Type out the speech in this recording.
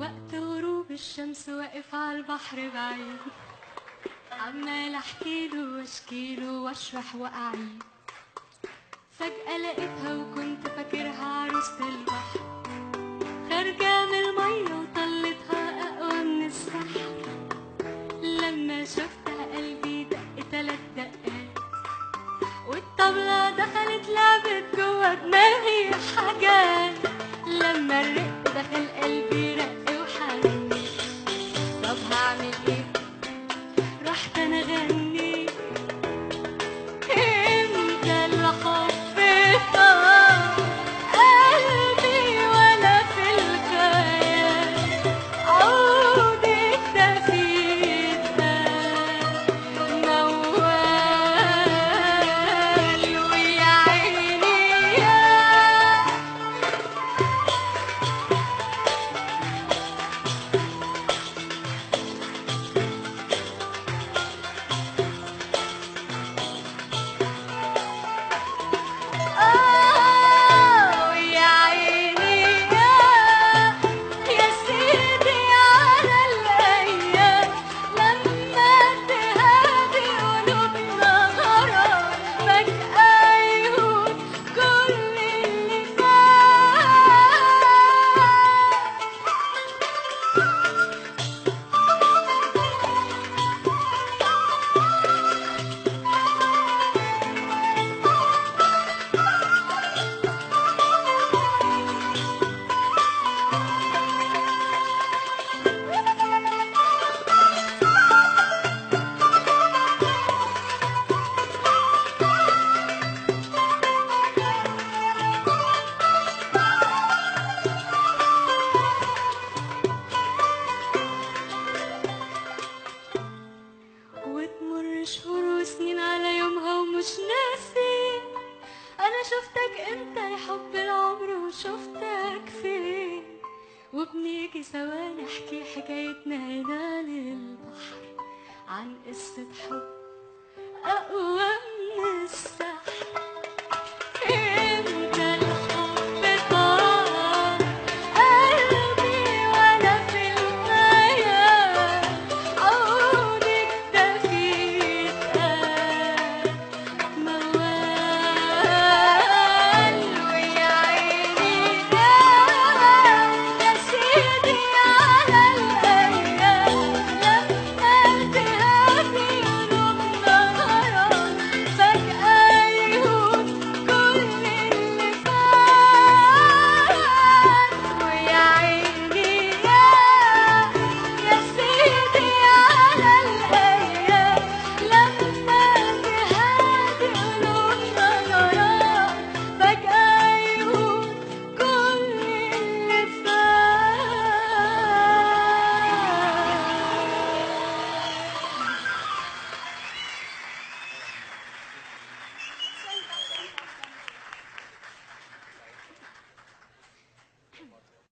وقت غروب الشمس واقف عالبحر بعيد، عمال احكيله واشكيله واشرح واعيد. فجأة لقيتها وكنت فاكرها عروسة البحر، خارجة من المية وطلتها أقوى من السحر. لما شفتها قلبي دق 3 دقات، والطبلة دخلت لعبت جوا دماغي حاجات. لما الرق دخل قلبي رق وحني، طب هعمل ايه؟ رحت انا غني. امتى الحب طار قلبي ولا في الخيال، عودك ده فينا موال ويا عيني يا ويا عيني يا سيدي على الأيام، لما تهادي قلوبنا غرام فجأة يهون كل اللي فات. وتمر شهور وسنين على يومها ومش ناسي، انا شفتك انت يا حب العمر وشفتك فين. وبنيجي سوا نحكي حكايتنا هنا للبحر عن قصة حب أقوى